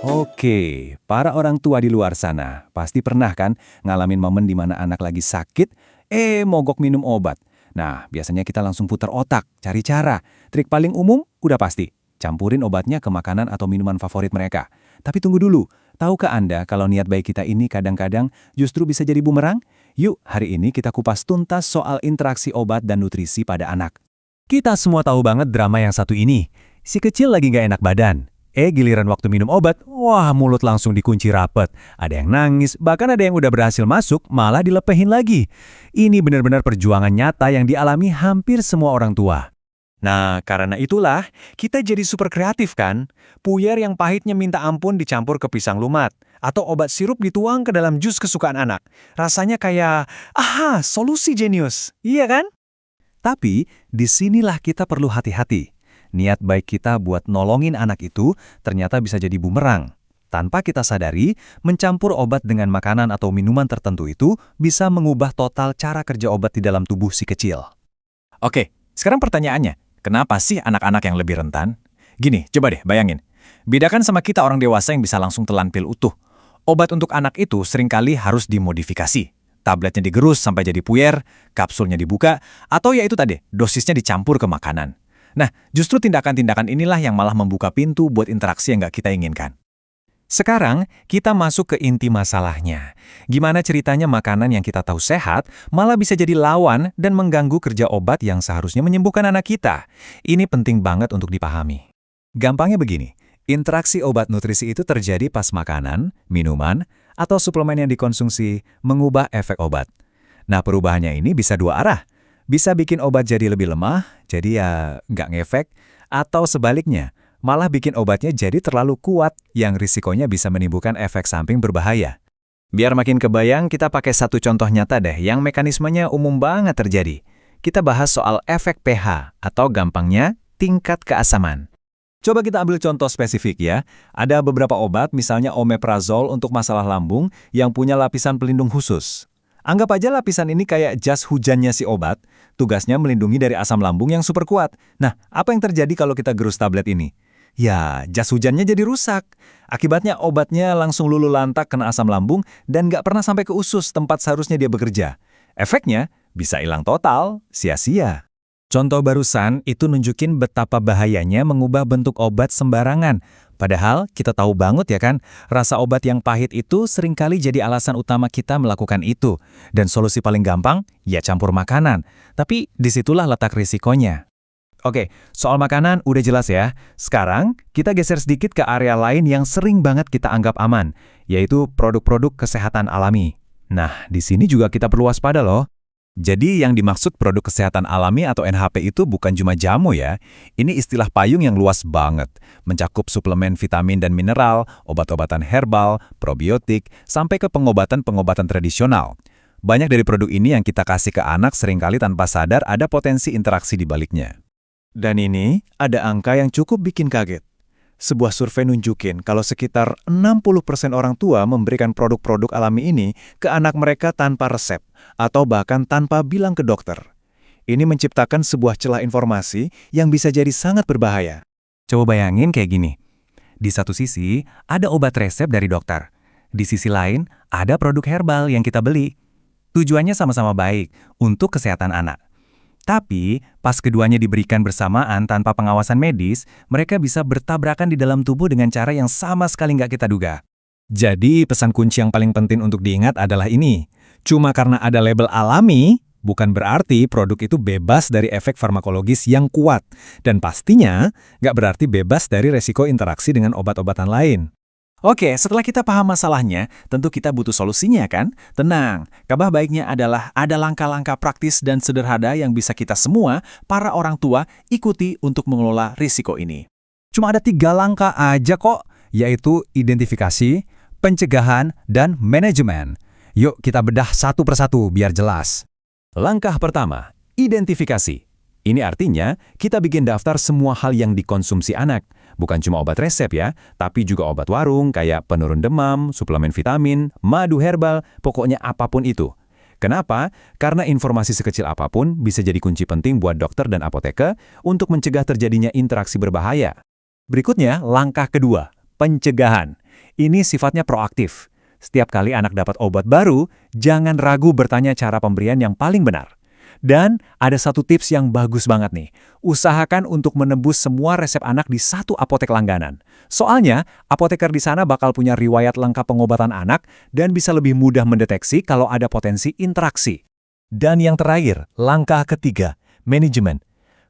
Oke, para orang tua di luar sana pasti pernah kan ngalamin momen di mana anak lagi sakit, mogok minum obat. Nah, biasanya kita langsung putar otak, cari cara. Trik paling umum udah pasti, campurin obatnya ke makanan atau minuman favorit mereka. Tapi tunggu dulu, tahukah Anda kalau niat baik kita ini kadang-kadang justru bisa jadi bumerang? Yuk, hari ini kita kupas tuntas soal interaksi obat dan nutrisi pada anak. Kita semua tahu banget drama yang satu ini. Si kecil lagi nggak enak badan. Giliran waktu minum obat, wah mulut langsung dikunci rapet. Ada yang nangis, bahkan ada yang udah berhasil masuk, malah dilepehin lagi. Ini benar-benar perjuangan nyata yang dialami hampir semua orang tua. Nah, karena itulah, kita jadi super kreatif kan? Puyer yang pahitnya minta ampun dicampur ke pisang lumat. Atau obat sirup dituang ke dalam jus kesukaan anak. Rasanya kayak, solusi jenius. Iya kan? Tapi, disinilah kita perlu hati-hati. Niat baik kita buat nolongin anak itu ternyata bisa jadi bumerang. Tanpa kita sadari, mencampur obat dengan makanan atau minuman tertentu itu bisa mengubah total cara kerja obat di dalam tubuh si kecil. Oke, sekarang pertanyaannya, kenapa sih anak-anak yang lebih rentan? Gini, coba deh bayangin. Bedakan sama kita orang dewasa yang bisa langsung telan pil utuh. Obat untuk anak itu seringkali harus dimodifikasi. Tabletnya digerus sampai jadi puyer, kapsulnya dibuka, atau ya itu tadi, dosisnya dicampur ke makanan. Nah, justru tindakan-tindakan inilah yang malah membuka pintu buat interaksi yang nggak kita inginkan. Sekarang, kita masuk ke inti masalahnya. Gimana ceritanya makanan yang kita tahu sehat malah bisa jadi lawan dan mengganggu kerja obat yang seharusnya menyembuhkan anak kita. Ini penting banget untuk dipahami. Gampangnya begini, interaksi obat nutrisi itu terjadi pas makanan, minuman, atau suplemen yang dikonsumsi mengubah efek obat. Nah, perubahannya ini bisa dua arah. Bisa bikin obat jadi lebih lemah, jadi ya nggak ngefek, atau sebaliknya, malah bikin obatnya jadi terlalu kuat yang risikonya bisa menimbulkan efek samping berbahaya. Biar makin kebayang, kita pakai satu contoh nyata deh yang mekanismenya umum banget terjadi. Kita bahas soal efek pH atau gampangnya tingkat keasaman. Coba kita ambil contoh spesifik ya. Ada beberapa obat, misalnya omeprazol untuk masalah lambung yang punya lapisan pelindung khusus. Anggap aja lapisan ini kayak jas hujannya si obat, tugasnya melindungi dari asam lambung yang super kuat. Nah, apa yang terjadi kalau kita gerus tablet ini? Ya, jas hujannya jadi rusak. Akibatnya obatnya langsung luluh lantak kena asam lambung dan nggak pernah sampai ke usus tempat seharusnya dia bekerja. Efeknya bisa hilang total, sia-sia. Contoh barusan itu nunjukin betapa bahayanya mengubah bentuk obat sembarangan. Padahal kita tahu banget ya kan, rasa obat yang pahit itu seringkali jadi alasan utama kita melakukan itu. Dan solusi paling gampang, ya campur makanan. Tapi disitulah letak risikonya. Oke, soal makanan udah jelas ya. Sekarang kita geser sedikit ke area lain yang sering banget kita anggap aman, yaitu produk-produk kesehatan alami. Nah, di sini juga kita perlu waspada loh. Jadi yang dimaksud produk kesehatan alami atau NHP itu bukan cuma jamu ya. Ini istilah payung yang luas banget. Mencakup suplemen vitamin dan mineral, obat-obatan herbal, probiotik, sampai ke pengobatan-pengobatan tradisional. Banyak dari produk ini yang kita kasih ke anak seringkali tanpa sadar ada potensi interaksi di baliknya. Dan ini ada angka yang cukup bikin kaget. Sebuah survei nunjukin kalau sekitar 60% orang tua memberikan produk-produk alami ini ke anak mereka tanpa resep atau bahkan tanpa bilang ke dokter. Ini menciptakan sebuah celah informasi yang bisa jadi sangat berbahaya. Coba bayangin kayak gini. Di satu sisi, ada obat resep dari dokter. Di sisi lain, ada produk herbal yang kita beli. Tujuannya sama-sama baik untuk kesehatan anak. Tapi, pas keduanya diberikan bersamaan tanpa pengawasan medis, mereka bisa bertabrakan di dalam tubuh dengan cara yang sama sekali nggak kita duga. Jadi, pesan kunci yang paling penting untuk diingat adalah ini. Cuma karena ada label alami, bukan berarti produk itu bebas dari efek farmakologis yang kuat. Dan pastinya, nggak berarti bebas dari resiko interaksi dengan obat-obatan lain. Oke, setelah kita paham masalahnya, tentu kita butuh solusinya kan? Tenang, kabar baiknya adalah ada langkah-langkah praktis dan sederhana yang bisa kita semua, para orang tua, ikuti untuk mengelola risiko ini. Cuma ada 3 langkah aja kok, yaitu identifikasi, pencegahan, dan manajemen. Yuk kita bedah satu persatu biar jelas. Langkah pertama, identifikasi. Ini artinya kita bikin daftar semua hal yang dikonsumsi anak. Bukan cuma obat resep ya, tapi juga obat warung kayak penurun demam, suplemen vitamin, madu herbal, pokoknya apapun itu. Kenapa? Karena informasi sekecil apapun bisa jadi kunci penting buat dokter dan apoteker untuk mencegah terjadinya interaksi berbahaya. Berikutnya, langkah kedua, pencegahan. Ini sifatnya proaktif. Setiap kali anak dapat obat baru, jangan ragu bertanya cara pemberian yang paling benar. Dan ada satu tips yang bagus banget nih. Usahakan untuk menebus semua resep anak di satu apotek langganan. Soalnya, apoteker di sana bakal punya riwayat lengkap pengobatan anak dan bisa lebih mudah mendeteksi kalau ada potensi interaksi. Dan yang terakhir, langkah ketiga, manajemen.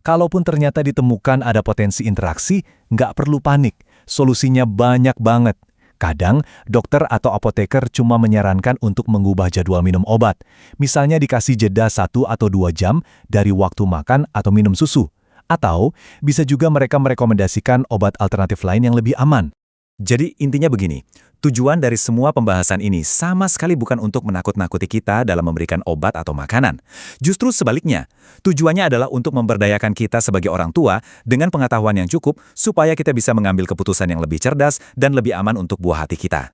Kalaupun ternyata ditemukan ada potensi interaksi, nggak perlu panik. Solusinya banyak banget. Kadang, dokter atau apoteker cuma menyarankan untuk mengubah jadwal minum obat. Misalnya dikasih jeda 1 atau 2 jam dari waktu makan atau minum susu. Atau, bisa juga mereka merekomendasikan obat alternatif lain yang lebih aman. Jadi intinya begini, tujuan dari semua pembahasan ini sama sekali bukan untuk menakut-nakuti kita dalam memberikan obat atau makanan. Justru sebaliknya, tujuannya adalah untuk memberdayakan kita sebagai orang tua dengan pengetahuan yang cukup supaya kita bisa mengambil keputusan yang lebih cerdas dan lebih aman untuk buah hati kita.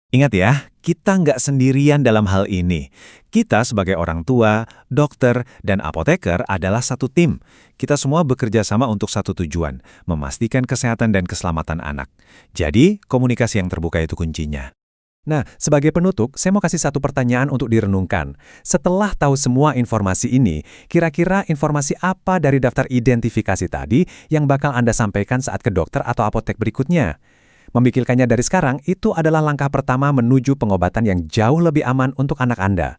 Ingat ya, kita nggak sendirian dalam hal ini. Kita sebagai orang tua, dokter, dan apoteker adalah satu tim. Kita semua bekerja sama untuk satu tujuan, memastikan kesehatan dan keselamatan anak. Jadi, komunikasi yang terbuka itu kuncinya. Nah, sebagai penutup, saya mau kasih satu pertanyaan untuk direnungkan. Setelah tahu semua informasi ini, kira-kira informasi apa dari daftar identifikasi tadi yang bakal Anda sampaikan saat ke dokter atau apotek berikutnya? Memikirkannya dari sekarang, itu adalah langkah pertama menuju pengobatan yang jauh lebih aman untuk anak Anda.